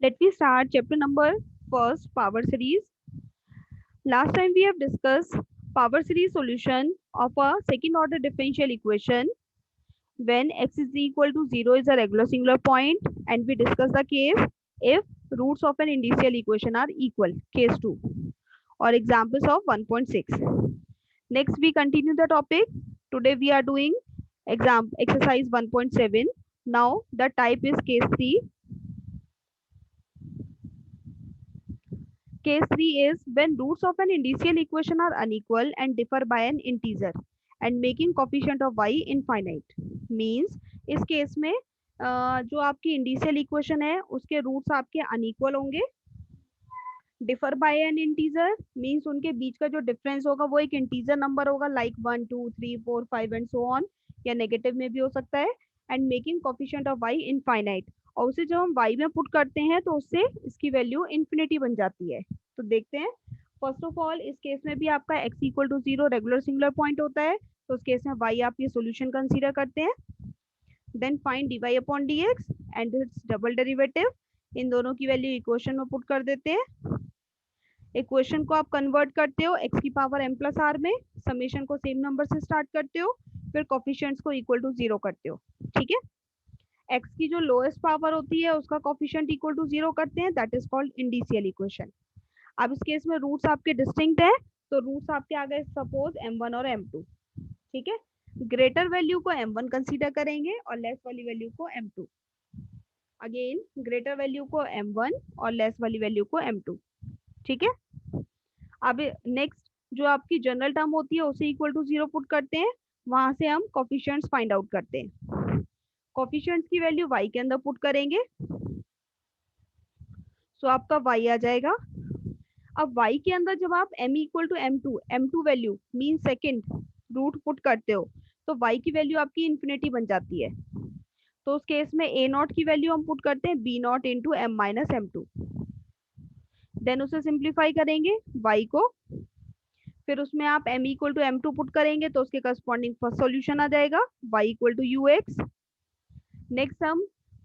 Let me start chapter number first, power series. Last time we have discussed power series solution of a second order differential equation when x is equal to 0 is a regular singular point, and we discuss the case if roots of an initial equation are equal, case 2, or examples of 1.6. Next we continue the topic. Today we are doing exercise 1.7. Now the type is case 3. Case 3 is when roots of an initial equation are unequal and differ by an integer and making coefficient of y infinite. Means इस case में जो आपकी इंडिशियल equation है उसके roots आपके unequal होंगे, differ by an integer means उनके बीच का जो डिफरेंस होगा वो एक इंटीजर नंबर होगा लाइक 1 2 3 4 5 एंड सो ऑन, या नेगेटिव में भी हो सकता है, and making coefficient of y infinite. और उसे जब हम y में पुट करते हैं तो उससे इसकी वैल्यू इन्फिनिटी बन जाती है। तो देखते हैं। फर्स्ट ऑफ ऑल इस केस में भी आपका x equal to 0 regular singular point होता है, तो उस केस में y आप ये सोल्यूशन कंसीडर करते हैं। Then find dy upon dx and it's double derivative, इन दोनों की वैल्यू इक्वेशन में पुट कर देते हैं। इक्वेशन को आप कन्वर्ट करते हो x की पावर m प्लस आर में, समेशन को सेम नंबर से स्टार्ट करते हो, फिर कोफिशिएंट्स को इक्वल टू 0 करते हो। ठीक है, x की जो लोएस्ट पावर होती है उसका कोफिशिएंट इक्वल टू 0 करते हैं, दैट इज कॉल्ड इंडिशियल इक्वेशन। अब इस केस में रूट्स आपके डिस्टिंक्ट है, तो रूट्स आपके आ गए सपोज m1 और m2। ठीक है, ग्रेटर वैल्यू को m1 कंसीडर करेंगे और लेस वाली वैल्यू को m2। अगेन ग्रेटर वैल्यू को m1 और लेस वाली वैल्यू को m2। ठीक है, अब नेक्स्ट जो आपकी जनरल टर्म होती है उसे इक्वल टू 0 पुट करते हैं, वहां से हम कोफिशिएंट्स फाइंड आउट करते हैं। कोफिशिएंट्स की वैल्यू y के अंदर पुट करेंगे, सो आपका y आ जाएगा। अब y के अंदर जब आप m equal to m2 value mean second root put करते हो तो y की वैल्यू आपकी इन्फिनिटी बन जाती है। तो उस केस में a नॉट की वैल्यू हम पुट करते हैं b not into m minus m2। Then उसे सिंप्लीफाई करेंगे y को, फिर उसमें आप m equal to m2 put करेंगे तो उसके करस्पॉन्डिंग फर्स्ट सॉल्यूशन आ जाएगा y equal to ux। Next हम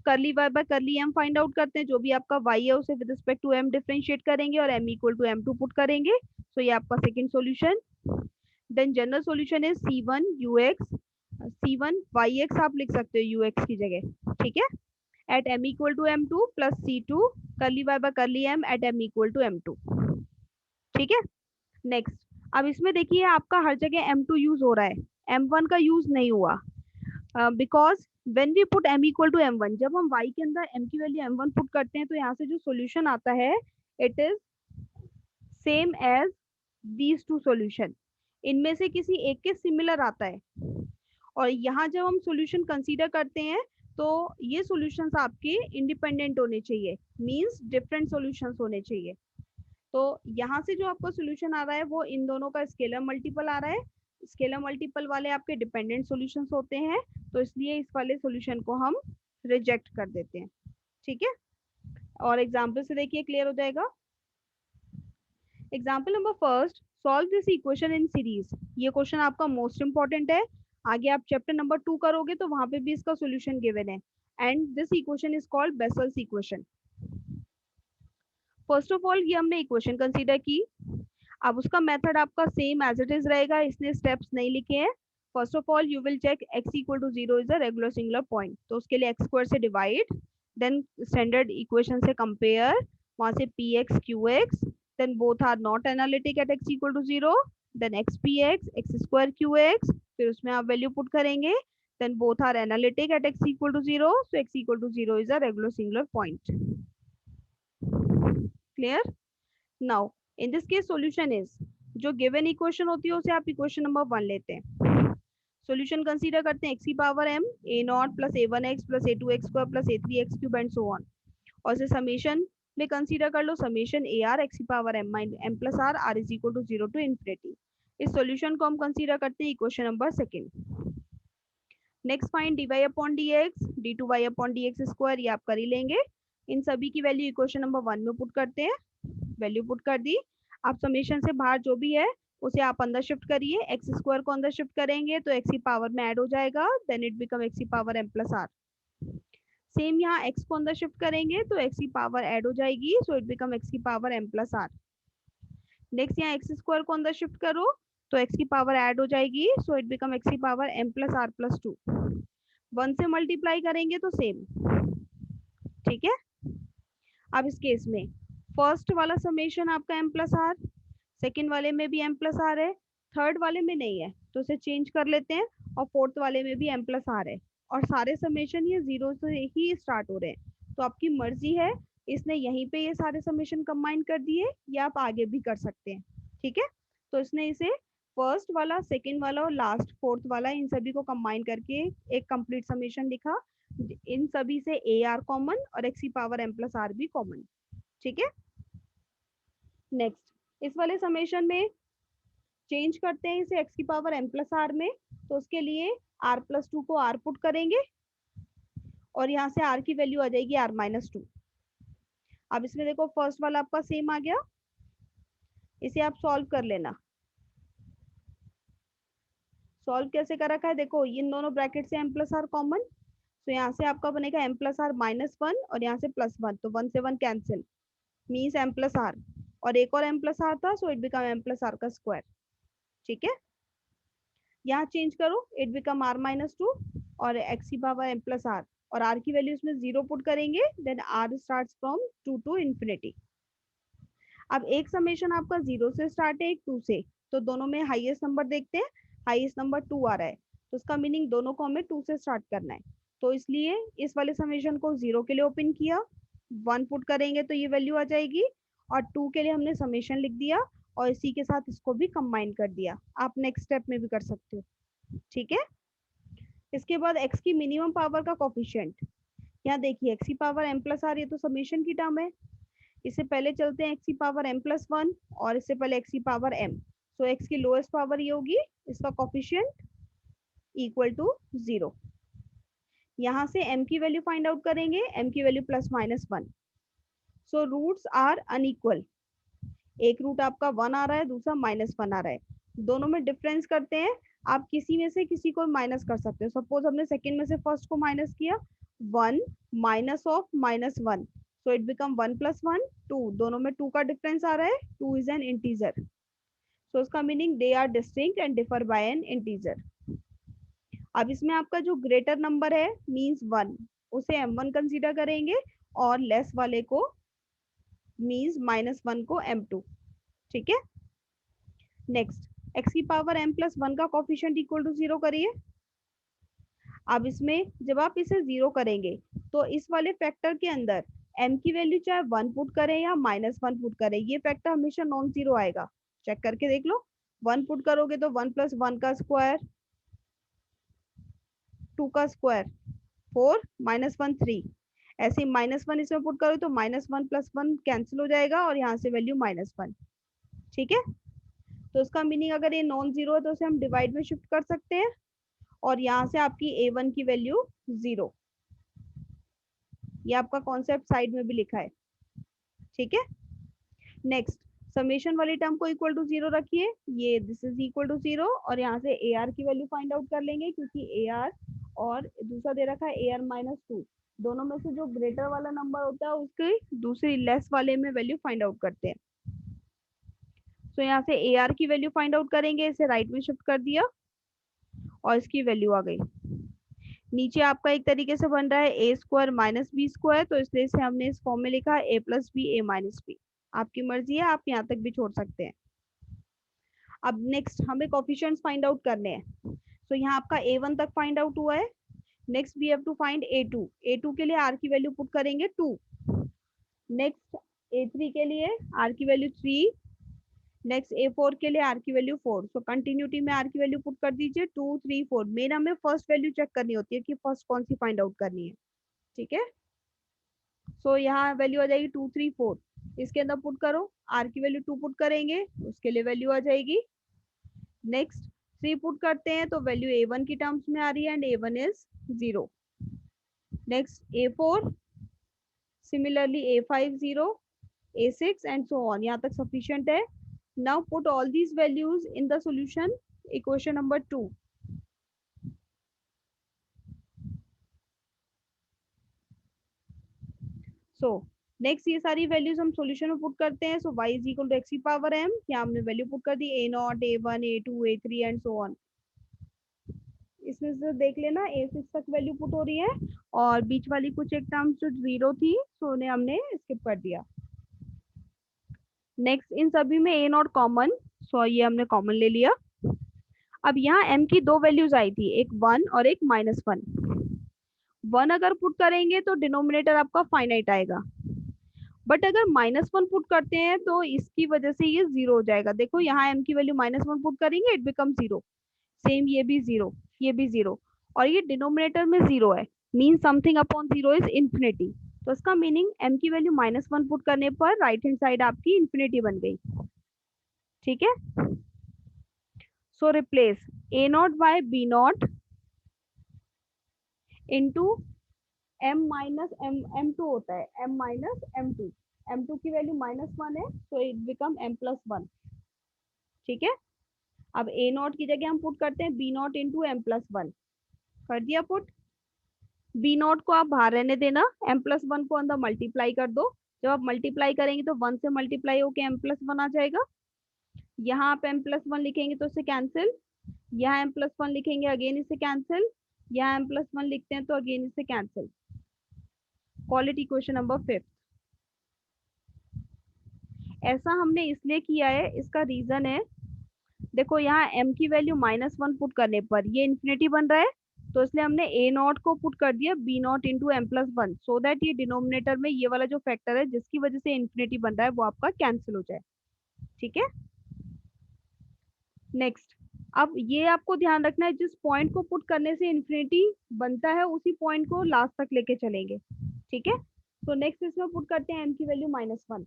curly y by curly m find out करते हैं, जो भी आपका y है उसे with respect to m differentiate करेंगे और m equal to m2 put करेंगे, सो ये आपका second solution. Then general solution is c1 ux, c1 yx आप लिख सकते हो ux की जगह। ठीक है, at m equal to m2 plus c2 curly y by curly m at m equal to m2। ठीक है, नेक्स्ट अब इसमें देखिए आपका हर जगह m2 यूज हो रहा है, m1 का यूज नहीं हुआ, because when we put m equal to m1, जब हम y के अंदर m की वैल्यू m1 पुट करते हैं तो यहाँ से जो सॉल्यूशन आता है it is same as these two solution, इनमें से किसी एक के सिमिलर आता है। और यहाँ जब हम सॉल्यूशन कंसीडर करते हैं तो ये सॉल्यूशंस आपके इंडिपेंडेंट होने चाहिए, मींस डिफरेंट सॉल्यूशंस होने चाहिए। तो यहाँ से जो आपका सोल्यूशन आ रहा है वो इन दोनों का स्केलर मल्टीपल आ रहा है, स्केलर मल्टीपल वाले आपके डिपेंडेंट सॉल्यूशंस होते हैं, तो इसलिए इस वाले सॉल्यूशन को हम रिजेक्ट कर देते हैं। ठीक है, और एग्जाम्पल से देखिए क्लियर हो जाएगा। Example number first, solve this equation in series. ये क्वेश्चन आपका मोस्ट इंपॉर्टेंट है, आगे आप चैप्टर नंबर 2 करोगे तो वहां पे भी इसका सोल्यूशन गिवन है, and this equation is called vessels equation. First of all ये हमने इक्वेशन कंसीडर की, अब उसका मेथड आपका सेम एज इट इज रहेगा, इसने स्टेप्स नहीं लिखे हैं। First of all you will check x equal to 0 is a regular singular point, तो उसके लिए x स्क्वायर से डिवाइड, देन स्टैंडर्ड इक्वेशन से कंपेयर, वहां से px qx, then both are not analytic at x equal to 0, then x px x square qx, फिर उसमें आप वैल्यू पुट करेंगे, then both are analytic at x equal to 0, so x equal to 0 is a regular singular point. Clear? Now in this case solution is, जो given equation होती है उसे आप equation number 1 लेते हैं, सॉल्यूशन कंसीडर करते हैं x की power m a naught plus a1x plus a2x square plus a3x cube and so on, और इसे समेशन में कंसीडर कर लो, समेशन ए आर एक्स की power m plus r is equal to 0 to infinity. इस solution को हम consider करते हैं equation number second. Next find dy upon dx d2y upon dx square, ये आप कर ही लेंगे। इन सभी की वैल्यू इक्वेशन नंबर 1 में पुट करते हैं, वैल्यू पुट कर दी। आप समेशन से बाहर जो भी है उसे आप अंदर शिफ्ट करिए, एक्स स्क्वायर को अंदर शिफ्ट करेंगे तो एक्स की पावर में ऐड हो जाएगा, देन इट बिकम एक्स की power m plus r. Same यहाँ x को अंदर शिफ्ट करेंगे तो x की पावर ऐड हो जाएगी, सो इट बिकम x की power m plus r. Next यहाँ एक्स स्क्वायर को अंदर शिफ्ट करो तो x की पावर ऐड हो जाएगी, सो इट बिकम x की power m plus r plus 2। 1 से मल्टीप्लाई करेंगे तो सेम, ठीक है। अब इस केस में फर्स्ट वाला समेशन आपका m प्लस आर, सेकेंड वाले में भी m प्लस आर है, थर्ड वाले में नहीं है तो उसे चेंज कर लेते हैं, और फोर्थ वाले में भी m प्लस आर है, और सारे समेशन ये जीरो से ही स्टार्ट हो रहे हैं। तो आपकी मर्जी है, इसने यहीं पे ये सारे समेशन कंबाइन कर दिए या आप आगे भी कर सकते हैं, ठीक है। तो इसने इसे फर्स्ट वाला, सेकेंड वाला और लास्ट फोर्थ वाला, इन सभी को कंबाइन करके एक कंप्लीट समेशन लिखा। इन सभी से ए आर कॉमन और एक्स की पावर एम प्लस आर भी कॉमन, ठीक है। नेक्स्ट इस वाले समेशन में चेंज करते हैं इसे एक्स की पावर एम प्लस आर में, तो उसके लिए आर प्लस 2 को आर पुट करेंगे और यहाँ से आर की वैल्यू आ जाएगी आर माइनस 2। अब इसमें देखो फर्स्ट वाला आपका सेम आ गया, इसे आप सॉल्व कर लेना। सॉल्व कैसे कर रखा है देखो, इन दोनों ब्रैकेट से m प्लस आर कॉमन, तो यहाँ से आपका बनेगा m प्लस आर माइनस 1 और यहाँ से प्लस 1, तो 1 से 1 cancel, means m plus r, और एक और m प्लस आर था, so it become m plus r का स्क्वायर, ठीक है। यहाँ चेंज करो, इट बिकम r माइनस 2 और x की पावर m प्लस आर, और r की वैल्यू इसमें 0 पुट करेंगे, then r starts from 2 to infinity. अब एक समेशन आपका 0 से स्टार्ट है, एक 2 से, तो दोनों में हाईएस्ट नंबर देखते हैं, हाईएस्ट नंबर 2 आ रहा है, तो उसका मीनिंग दोनों को हमें 2 से स्टार्ट करना है। तो इसलिए इस वाले समेशन को 0 के लिए ओपन किया, 1 पुट करेंगे तो ये वैल्यू आ जाएगी, और 2 के लिए हमने समेशन लिख दिया और इसी के साथ इसको भी कंबाइन कर दिया। आप नेक्स्ट स्टेप में भी कर सकते हो, ठीक है। इसके बाद x की मिनिमम पावर का कोफिशिएंट, यहाँ देखिए x की पावर m प्लस आर, ये तो समेशन की टर्म है, इससे पहले चलते हैं x की पावर m प्लस 1 और इससे पहले x की पावर m, सो x की लोएस्ट पावर ये होगी, इसका कोफिशिएंट इक्वल टू 0। यहाँ से m की वैल्यू फाइंड आउट करेंगे, m की value plus minus 1, so roots are unequal, एक रूट आपका 1 आ रहा है, दूसरा माइनस 1 आ रहा है, दोनों में डिफरेंस करते हैं, आप किसी में से किसी को माइनस कर सकते हो। सपोज हमने सेकंड में से फर्स्ट को माइनस किया, 1 minus of minus 1, so it become 1 plus 1 2, दोनों में 2 का डिफरेंस आ रहा है, 2 इज एन इंटीजर, सो इसका meaning they are distinct and differ by an integer. अब इसमें आपका जो ग्रेटर नंबर है मींस 1, उसे m1 कंसीडर करेंगे और लेस वाले को मींस माइनस 1 को m2, ठीक है। नेक्स्ट x की पावर m प्लस 1 का कोफिशिएंट इक्वल टू 0 करिए। अब इसमें जब आप इसे 0 करेंगे तो इस वाले फैक्टर के अंदर m की वैल्यू चाहे 1 पुट करें या माइनस 1 पुट करें, ये फैक्टर हमेशा नॉन जीरो आएगा, चेक करके देख लो। 1 पुट करोगे तो 1 प्लस 1 का स्क्वायर, 2 का स्क्वायर 4, माइनस 1 3, ऐसे माइनस 1 इसमें पुट करो तो माइनस 1 प्लस 1 कैंसिल हो जाएगा और यहाँ से वैल्यू माइनस 1, ठीक है। तो इसका मीनिंग अगर ये नॉन जीरो है तो उसे हम डिवाइड में शिफ्ट कर सकते हैं, और यहाँ से आपकी a1 की वैल्यू 0, ये आपका कॉन्सेप्ट साइड में भी लिखा है, ठीक है। नेक्स्ट समेशन वाली टर्म को इक्वल टू 0 रखिए, ये दिस इज इक्वल टू 0, और यहाँ से ए आर की वैल्यू फाइंड आउट कर लेंगे, क्योंकि ए आर और दूसरा दे रखा है ए आर माइनस 2, दोनों में से जो ग्रेटर वाला नंबर होता है उसके दूसरी लेस वाले में वैल्यू फाइंड आउट करते हैं। तो यहाँ से ए आर की वैल्यू फाइंड आउट करेंगे, इसे राइट में शिफ्ट कर दिया और इसकी वैल्यू आ गई। नीचे आपका एक तरीके से बन रहा है ए स्क्वायर माइनस बी स्क्वायर, तो इसलिए इसे हमने इस फॉर्म में लिखा है ए प्लस बी ए माइनस बी, आपकी मर्जी है, आप यहाँ तक भी छोड़ सकते हैं। अब नेक्स्ट हमें कोफिशिएंट्स फाइंड आउट करने हैं, तो यहाँ आपका a1 तक फाइंड आउट हुआ है, next we have to find a2, a2 के लिए r की वैल्यू पुट करेंगे 2, नेक्स्ट a3 के लिए r की वैल्यू 3, नेक्स्ट a4 के लिए r की वैल्यू 4, सो कंटिन्यूटी में r की वैल्यू पुट कर दीजिए 2 3 4, मेन हमें फर्स्ट वैल्यू चेक करनी होती है कि फर्स्ट कौन सी फाइंड आउट करनी है, ठीक है। सो यहाँ वैल्यू आ जाएगी 2 3 4, इसके अंदर पुट करो, r की वैल्यू 2 पुट करेंगे, उसके लिए वैल्यू आ जाएगी, नेक्स्ट 3 पुट करते हैं तो वैल्यू a1 की टर्म्स में आ रही है and a1 is 0, next a4, similarly a5 0, a6 and so on, यहाँ तक सफिशिएंट है। Now put all these values in the solution equation number 2, so next ये सारी वैल्यूज हम सॉल्यूशन में पुट करते हैं. So y is equal to x की पावर m. यहाँ हमने वैल्यू पुट कर दी a0, a1, a2, a3 and so on. इसमें से देख लेना a6 तक वैल्यू पुट हो रही है और बीच वाली कुछ एक टर्म्स जो जीरो थी सो उन्हें हमने स्किप कर दिया. नेक्स्ट इन सभी में a नॉट कॉमन, सो ये हमने कॉमन ले लिया. अब यहाँ m की दो वैल्यूज आई थी, एक 1 और एक -1. 1 अगर पुट करेंगे तो डिनोमिनेटर आपका फाइनाइट आएगा, बट अगर -1 पुट करते हैं तो इसकी वजह से ये जीरो हो जाएगा. देखो यहाँ m की वैल्यू -1 पुट करेंगे इट बिकम जीरो. सेम ये भी जीरो, ये भी जीरो, और ये डिनोमिनेटर में जीरो है. Mean something upon zero is infinity. तो इसका मीनिंग m की वैल्यू -1 पुट करने पर राइट हैंड साइड आपकी इन्फिनिटी बन गई. ठीक है. So replace a naught by b not into m minus m2 होता है m माइनस m2. m2 की वैल्यू -1 है तो इट बिकम m+1. ठीक है. अब a नॉट की जगह हम पुट करते हैं b नॉट इंटू m+1. कर दिया पुट. b नॉट को आप बाहर रहने देना, m+1 को अंदर मल्टीप्लाई कर दो. जब आप मल्टीप्लाई करेंगे तो 1 से मल्टीप्लाई होके m+1 आ जाएगा. यहाँ आप m+1 लिखेंगे तो इसे कैंसिल. यहाँ m+1 लिखेंगे अगेन इसे कैंसिल. यहाँ m+1 लिखते हैं तो अगेन इसे cancel. Call it equation number 5. ऐसा हमने इसलिए किया है, इसका रीजन है देखो यहाँ m की वैल्यू -1 पुट करने पर ये इन्फिनिटी बन रहा है, तो इसलिए हमने a नॉट को पुट कर दिया b not into m+1 so that ये डिनोमिनेटर में ये वाला जो फैक्टर है जिसकी वजह से इन्फिनिटी बन रहा है वो आपका कैंसिल हो जाए. ठीक है. नेक्स्ट, अब ये आपको ध्यान रखना है जिस पॉइंट को पुट करने से इन्फिनिटी बनता है उसी पॉइंट को लास्ट तक लेके चलेंगे. ठीक है. तो नेक्स्ट इसमें पुट करते हैं m की वैल्यू -1.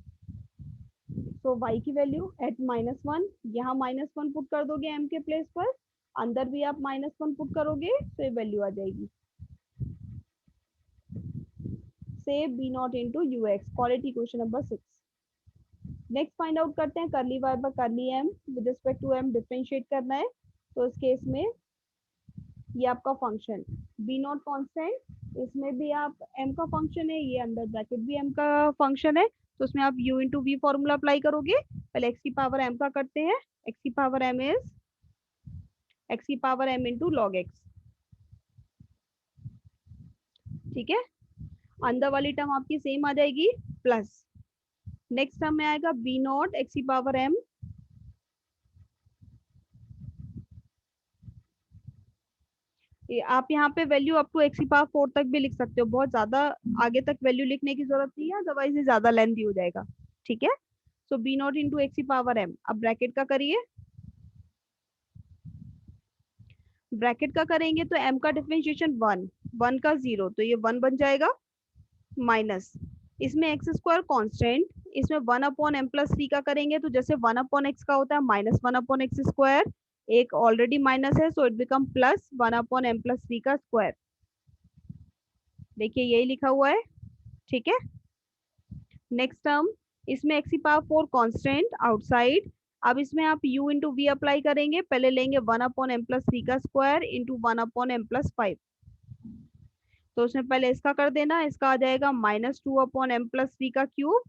तो y की वैल्यू एट -1, यहाँ -1 पुट कर दोगे m के प्लेस पर, अंदर भी आप -1 पुट करोगे तो ये वैल्यू आ जाएगी. से b not into u x. Call it equation number 6. Next find out करते हैं करली y पर curly m with respect to m differentiate करना है. तो इस केस में ये आपका फंक्शन b नॉट कांस्टेंट, इसमें भी आप m का फंक्शन है, ये अंदर ब्रैकेट भी m का फंक्शन है, तो उसमें आप u into v formula apply करोगे. पहले x की पावर m का करते हैं. x की पावर m इज x की power m into log x. ठीक है. अंदर वाली टर्म आपकी सेम आ जाएगी प्लस. नेक्स्ट टर्म में आएगा b नॉट x की पावर m. आप यहाँ पे वैल्यू अप टू x की पावर 4 तक भी लिख सकते हो, बहुत ज्यादा आगे तक वैल्यू लिखने की जरूरत नहीं है, अदरवाइज ये ज्यादा लेंथी हो जाएगा. ठीक है. सो b नॉट इंटू एक्स की पावर m. अब ब्रैकेट का करिए. ब्रैकेट का करेंगे तो m का डिफरेंशिएशन 1, 1 का 0 तो ये 1 बन जाएगा. माइनस इसमें एक्स स्क्वायर कॉन्स्टेंट, इसमें 1/m+3 का करेंगे तो जैसे 1/x का होता है -1/x², एक ऑलरेडी माइनस है सो इट बिकम प्लस 1/m+3 का स्क्वायर. देखिए यही लिखा हुआ है. ठीक है. नेक्स्ट टर्म, इसमें x की पावर 4 कांस्टेंट आउटसाइड. अब इसमें आप u इंटू वी अप्लाई करेंगे. पहले लेंगे 1/m+3 का स्क्वायर इंटू 1/m+5. तो उसमें पहले इसका कर देना, इसका आ जाएगा -2/m+3 का क्यूब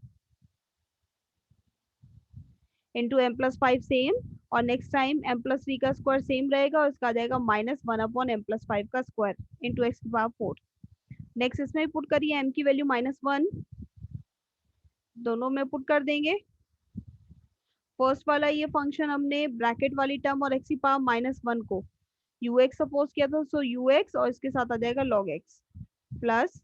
इंटू m+5 सेम, और नेक्स्ट टाइम m+3 का स्क्वायर सेम रहेगा और इसका आ जाएगा -1/m+5 का स्क्वायर इंटू एक्स की पावर 4. नेक्स्ट इसमें पुट करिए m की वैल्यू -1, दोनों में पुट कर देंगे. फर्स्ट वाला ये फंक्शन हमने ब्रैकेट वाली टर्म और x की पावर -1 को ux सपोज किया था, सो ux और इसके साथ आ जाएगा log x प्लस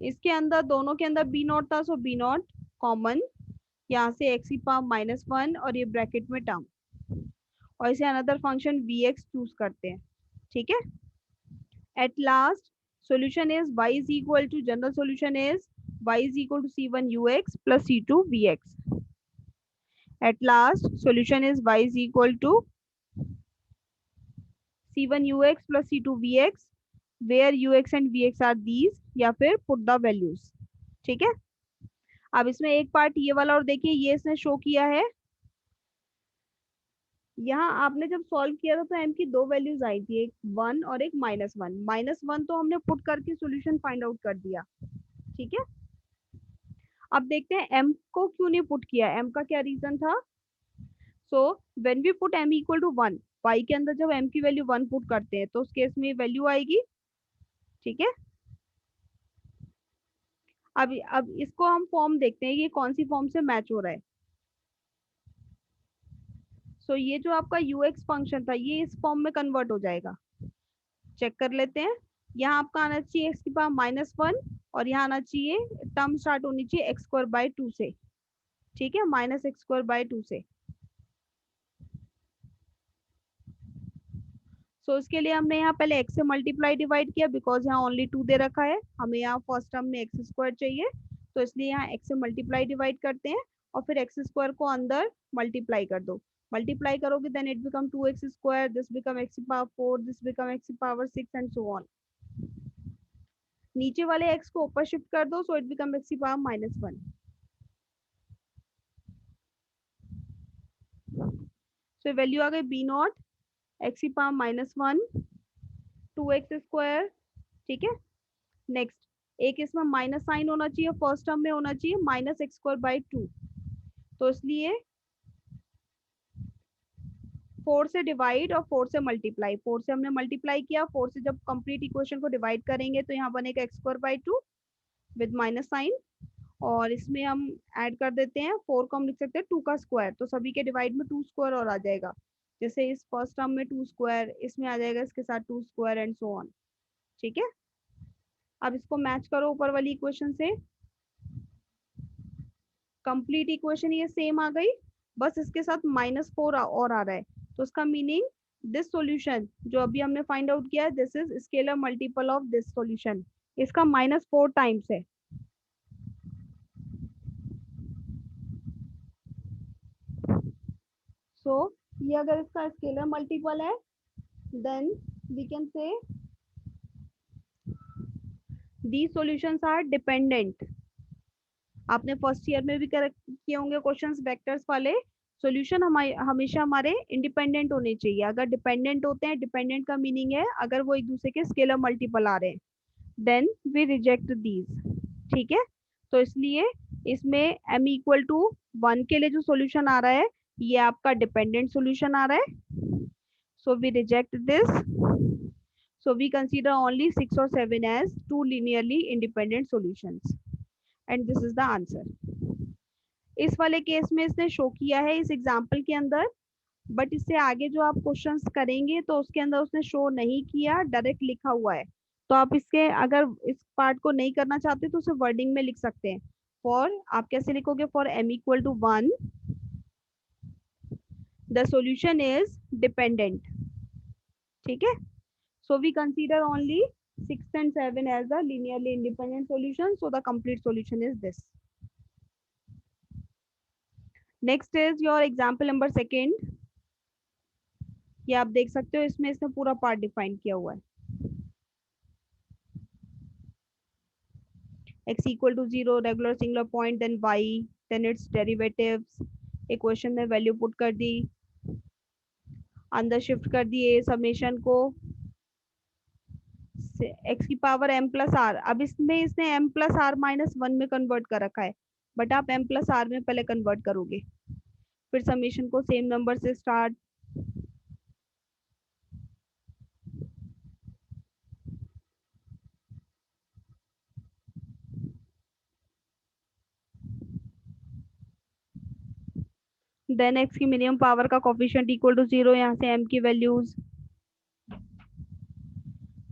इसके अंदर दोनों के अंदर b नॉट था, सो b नॉट कॉमन, यहाँ से x की पावर -1 और ये ब्रैकेट में टर्म, और इसे अनदर फंक्शन vx चूज करते हैं. ठीक है. At last solution is y is equal to, general solution is y is equal to c1 ux plus c2 vx. At last solution is y is equal to c1 ux plus c2 vx where ux and vx are these, या फिर put the values. ठीक है. अब इसमें एक part ये वाला और देखिए ये इसने शो किया है. यहाँ आपने जब सॉल्व किया था तो m की दो वैल्यूज आई थी, एक 1 और एक -1. -1 तो हमने पुट करके सॉल्यूशन फाइंड आउट कर दिया. ठीक है. अब देखते हैं m को क्यों नहीं पुट किया, m का क्या रीजन था। So when we put m equal to 1, y के अंदर जब m की वैल्यू 1 पुट करते हैं तो उस केस में वैल्यू आएगी। ठीक है। अब इसको हम फॉर्म देखते हैं, ये कौन सी फॉर्म से मैच हो रहा है। सो ये जो आपका ux फंक्शन था ये इस फॉर्म में कन्वर्ट हो जाएगा। चेक कर लेते हैं। यहाँ आपका आना चाहिए एक्स की पावर -1, और यहाँ आना चाहिए, टर्म स्टार्ट होनी चाहिए एक्स स्क्वायर बाय 2 से। ठीक है, -x² बाय 2 से। सो इसके लिए हमने यहाँ पहले x से मल्टीप्लाई डिवाइड किया, बिकॉज यहाँ ओनली 2 दे रखा है, हमें यहाँ फर्स्ट टर्म में एक्स स्क्वायर चाहिए, तो इसलिए यहाँ x से मल्टीप्लाई डिवाइड करते हैं, और फिर एक्स स्क्वायर को अंदर मल्टीप्लाई कर दो। मल्टीप्लाई करोगे then it become 2x², this become x की पावर 4, दिस बिकम x की पावर 6 एंड सो ऑन। नीचे वाले x को ऊपर शिफ्ट कर दो, सो इट बिकम x की पावर -1। सो वैल्यू आ गई b0 x की पावर -1 2x²। ठीक है। नेक्स्ट एक इसमें माइनस साइन होना चाहिए, फर्स्ट टर्म में होना चाहिए -x² बाय 2, तो इसलिए 4 से डिवाइड और 4 से मल्टीप्लाई, 4 से हमने मल्टीप्लाई किया, 4 से जब कंप्लीट इक्वेशन को डिवाइड करेंगे तो यहाँ बनेगा x² bye 2 with minus sign, और इसमें हम ऐड कर देते हैं 4 को हम लिख सकते हैं 2 का स्क्वायर, तो सभी के डिवाइड में 2 स्क्वायर और आ जाएगा, जैसे इस फर्स्ट टर्म में 2 स्क्वायर, इसमें आ जाएगा इसके साथ 2 स्क्वायर एंड सो ऑन। ठीक है। अब इसको मैच करो ऊपर वाली इक्वेशन से, कंप्लीट इक्वेशन ये सेम आ गई, बस इसके साथ -4 और आ रहा है, तो उसका मीनिंग दिस सॉल्यूशन जो अभी हमने फाइंड आउट किया है, this is scalar multiple of this solution, इसका -4 टाइम्स है। सो ये अगर इसका स्केलर मल्टीपल है then we can say the solutions are dependent. आपने फर्स्ट ईयर में भी किए होंगे क्वेश्चंस वेक्टर्स वाले। सॉल्यूशन हमेशा हमारे इंडिपेंडेंट होने चाहिए, अगर डिपेंडेंट होते हैं, डिपेंडेंट का मीनिंग है अगर वो एक दूसरे के स्केलर मल्टीपल आ रहे हैं, देन वी रिजेक्ट दीज। ठीक है। तो इसलिए इसमें m इक्वल टू 1 के लिए जो सॉल्यूशन आ रहा है ये आपका डिपेंडेंट सॉल्यूशन आ रहा है, so we reject this. So we consider only 6 or 7 as two linearly independent solutions, and this is the answer. इस वाले केस में इसने शो किया है इस एग्जाम्पल के अंदर, बट इससे आगे जो आप क्वेश्चंस करेंगे तो उसके अंदर उसने शो नहीं किया, डायरेक्ट लिखा हुआ है, तो आप इसके अगर इस पार्ट को नहीं करना चाहते तो उसे वर्डिंग में लिख सकते हैं। फॉर आप कैसे लिखोगे, for m equal to 1 the solution is dependent. ठीक है। So we consider only 6 and 7 as the linearly independent solution. So the complete solution is this. Next is your example number second. ये आप देख सकते हो, इसमें इसने पूरा पार्ट डिफाइन किया हुआ है। x equal to 0, regular singular point, then y, then its derivatives. Equation में वैल्यू पुट कर दी, अंदर शिफ्ट कर दिए समेशन को, x की पावर m प्लस आर। अब इसमें इसने m प्लस आर -1 में कन्वर्ट कर रखा है, बट आप m प्लस आर में पहले कन्वर्ट करोगे, फिर समेशन को सेम नंबर से स्टार्ट, देन x की मिनिमम पावर का कोफिशिएंट इक्वल टू 0, यहाँ से m की वैल्यूज।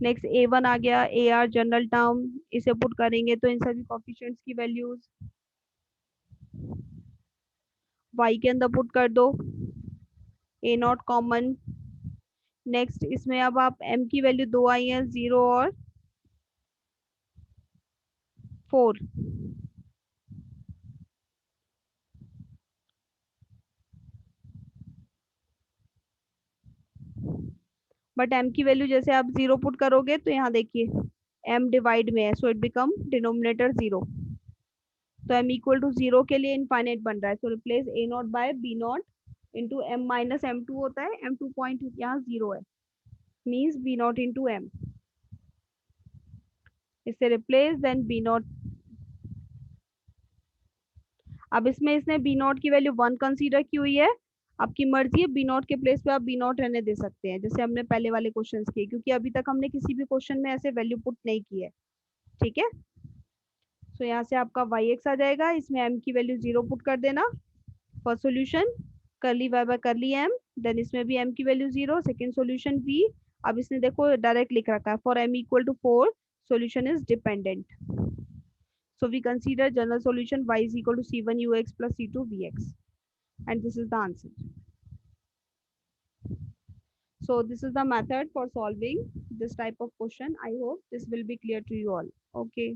नेक्स्ट a1 आ गया, ar जनरल टर्म, इसे पुट करेंगे तो इन सभी कोफिशिएंट्स की वैल्यूज y के अंदर पुट कर दो, a0 कॉमन। नेक्स्ट इसमें अब आप m की वैल्यू 2 आई है, 0 और 4। बट m की वैल्यू जैसे आप 0 पुट करोगे तो यहाँ देखिए m डिवाइड में है, सो इट बिकम डिनोमिनेटर 0, तो m इक्वल टू 0 के लिए इनफाइनाइट बन रहा है, so replace a0 by b0 into m minus m2 होता है, m2 पॉइंट यहाँ 0 है, मीन्स b0 इंटू m, इससे रिप्लेस देन b0 अब इसमें इसने बी नॉट की वैल्यू 1 कंसीडर की हुई है। आपकी मर्जी है, बी नॉट के प्लेस पे आप बी नॉट रहने दे सकते हैं, जैसे हमने पहले वाले क्वेश्चंस किए, क्योंकि अभी तक हमने किसी भी क्वेश्चन में ऐसे वैल्यू पुट नहीं की है। ठीक है, तो यहाँ से आपका वाई एक्स आ जाएगा, इसमें एम की वैल्यू 0 पुट कर देना for solution, curly y by curly m, then इसमें भी एम की वैल्यू 0, सेकेंड सोल्यूशन बी। अब इसने देखो डायरेक्ट लिख रखा है for m equal to 4 solution is dependent, so we consider general solution y is equal to c1 ux plus c2 vx, and this is the answer. So this is the method for solving this type of question. I hope this will be clear to you all. Okay.